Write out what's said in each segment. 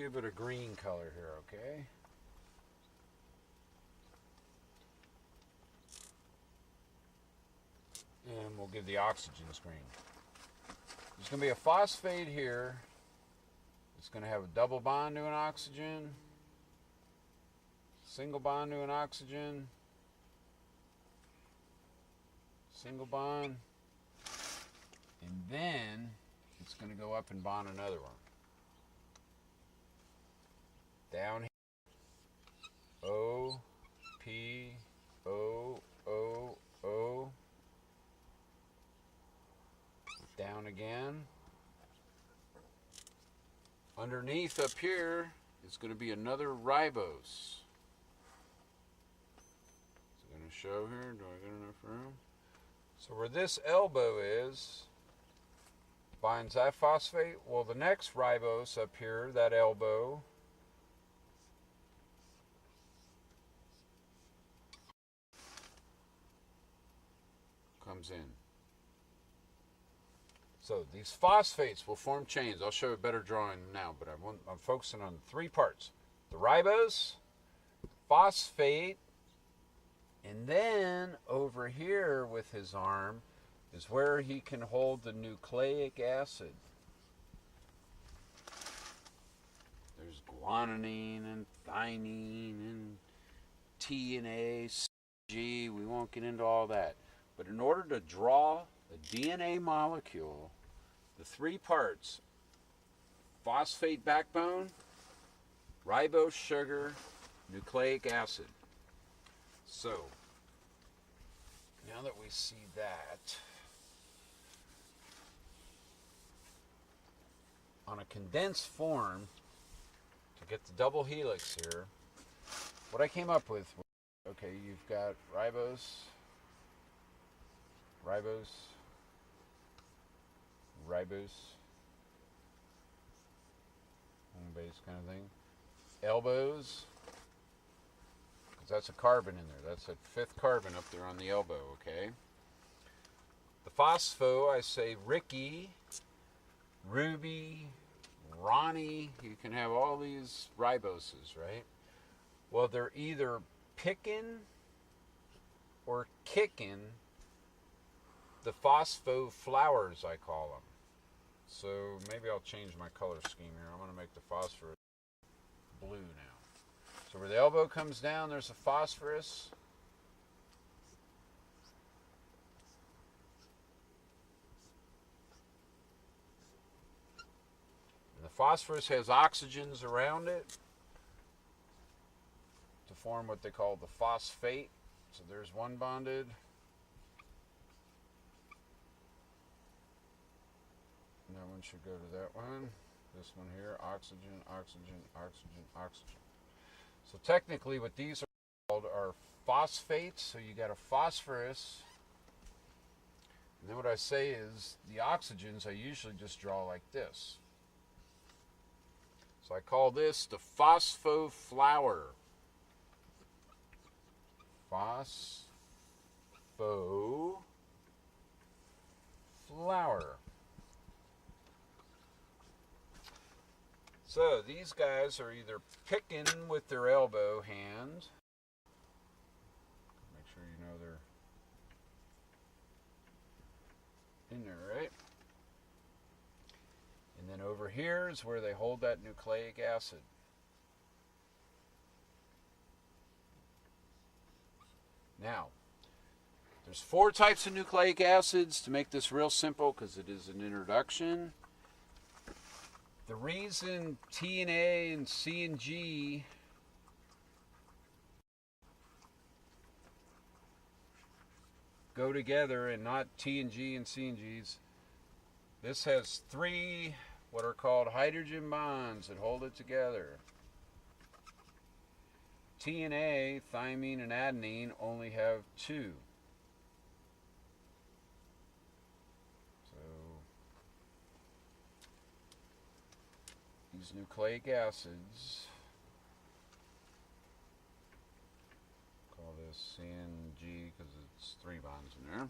give it a green color here, okay? And we'll give the oxygens green. There's going to be a phosphate here. It's going to have a double bond to an oxygen, single bond to an oxygen, single bond, and then it's going to go up and bond another one. Down here, O, P, O, O, O. Down again. Underneath up here is going to be another ribose. Is it going to show here? Do I got enough room? So where this elbow is, binds that phosphate. Well, the next ribose up here, that elbow, comes in. So these phosphates will form chains. I'll show a better drawing now, but I'm focusing on 3 parts. The ribose, phosphate, and then over here with his arm is where he can hold the nucleic acid. There's guanine and thymine and T and A, C, G. We won't get into all that. But in order to draw a DNA molecule, the 3 parts, phosphate backbone, ribose sugar, nucleic acid. So, now that we see that, on a condensed form, to get the double helix here, what I came up with, okay, you've got ribose, home base kind of thing. Elbows, because that's a carbon in there. That's a 5th carbon up there on the elbow, okay? The phospho, I say Ricky, Ruby, Ronnie. You can have all these riboses, right? Well, they're either picking or kicking the phosphoFLOWERS, I call them. So maybe I'll change my color scheme here. I'm going to make the phosphorus blue now. So where the elbow comes down, there's a phosphorus. And the phosphorus has oxygens around it to form what they call the phosphate. So there's one bonded. That one should go to that one. This one here, oxygen, oxygen, oxygen, oxygen. So technically what these are called are phosphates. So you got a phosphorus. And then what I say is the oxygens I usually just draw like this. So I call this the phosphoFLOWER. phosphoFLOWER. So these guys are either picking with their elbow hand. Make sure you know they're in there, right? And then over here is where they hold that nucleic acid. Now, there's 4 types of nucleic acids to make this real simple because it is an introduction. The reason T and A and C and G go together and not T and G and C and G's, this has 3 what are called hydrogen bonds that hold it together. T and A, thymine and adenine, only have 2. These nucleic acids, call this CNG because it's 3 bonds in there.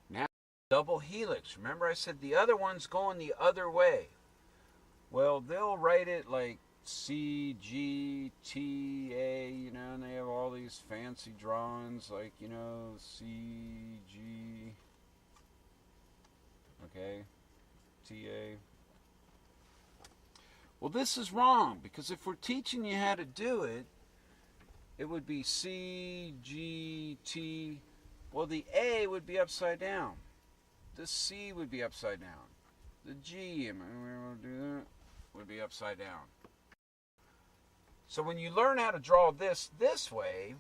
Now, double helix. Remember I said the other one's going the other way. Well, they'll write it like CGTA, you know, and they have all these fancy drawings like, you know, CG, okay, TA. Well, this is wrong, because if we're teaching you how to do it, it would be CGT. Well, the A would be upside down. The C would be upside down. The G, would be upside down. So when you learn how to draw this way,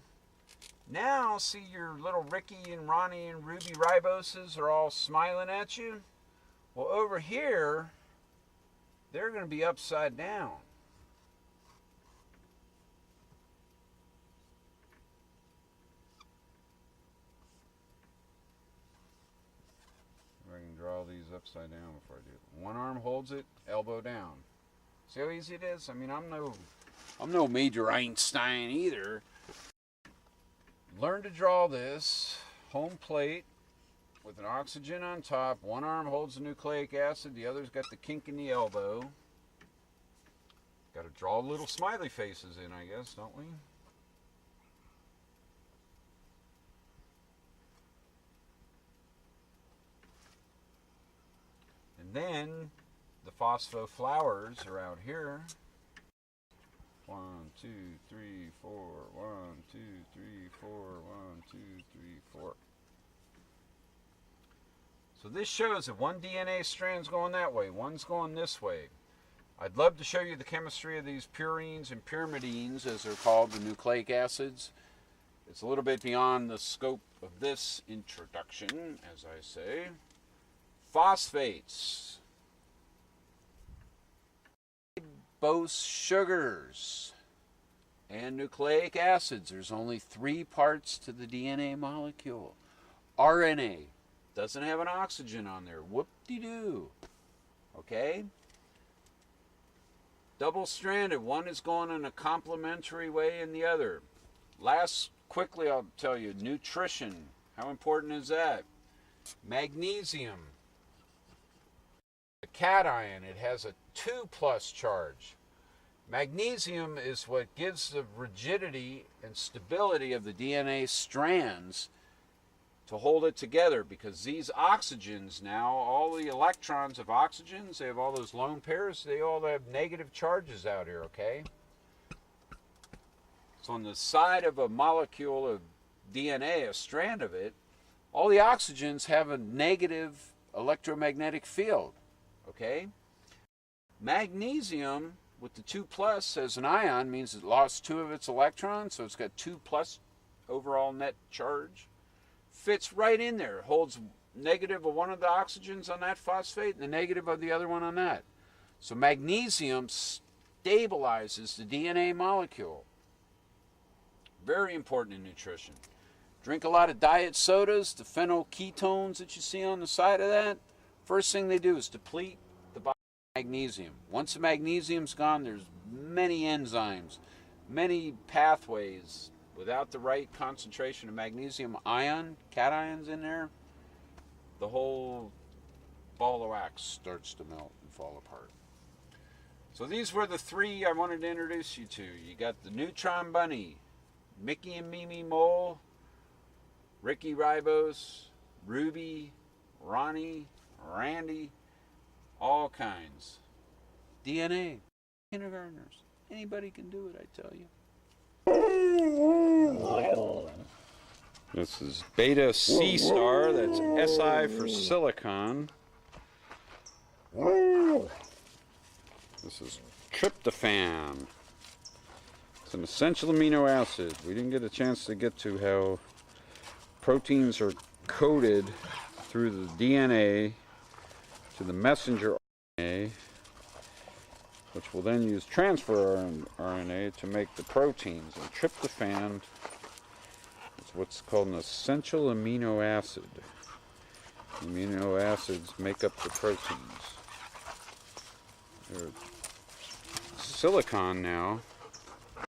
now see your little Ricky and Ronnie and Ruby Riboses are all smiling at you? Well, over here, they're going to be upside down. I can draw these upside down before I do it. One arm holds it, elbow down. See how easy it is? I mean, I'm no major Einstein either. Learn to draw this home plate with an oxygen on top. One arm holds the nucleic acid, the other's got the kink in the elbow. Got to draw little smiley faces in, I guess, don't we? And then the phosphoFLOWERS are out here. 1, 2, 3, 4. 1, 2, 3, 4. 1, 2, 3, 4. So this shows that one DNA strand's going that way, one's going this way. I'd love to show you the chemistry of these purines and pyrimidines, as they're called, the nucleic acids. It's a little bit beyond the scope of this introduction, as I say. Phosphates. Ribose sugars and nucleic acids. There's only 3 parts to the DNA molecule. RNA doesn't have an oxygen on there. Whoop-de-doo. Okay? Double-stranded. One is going in a complementary way in the other. Last, quickly I'll tell you, nutrition. How important is that? Magnesium. A cation, it has a 2+ charge. Magnesium is what gives the rigidity and stability of the DNA strands to hold it together, because these oxygens now, all the electrons of oxygens, they have all those lone pairs, they all have negative charges out here, okay? So on the side of a molecule of DNA, a strand of it, all the oxygens have a negative electromagnetic field, okay? Magnesium with the 2+ as an ion means it lost 2 of its electrons, so it's got 2+ overall net charge. Fits right in there, holds negative of one of the oxygens on that phosphate and the negative of the other one on that. So magnesium stabilizes the DNA molecule. Very important in nutrition. Drink a lot of diet sodas, the phenylketones that you see on the side of that, first thing they do is deplete the body of magnesium. Once the magnesium's gone, there's many enzymes, many pathways. Without the right concentration of magnesium ion, cations in there, the whole ball of wax starts to melt and fall apart. So these were the 3 I wanted to introduce you to. You got the Neutron Bunny, Mickey and Mimi Mole, Ricky Ribose, Ruby, Ronnie, Randy, all kinds. DNA, kindergartners, anybody can do it, I tell you. This is Beta C star, that's Si for silicon. This is tryptophan. It's an essential amino acid. We didn't get a chance to get to how proteins are coded through the DNA to the messenger RNA, which will then use transfer RNA to make the proteins. And tryptophan is what's called an essential amino acid. Amino acids make up the proteins. Silicon now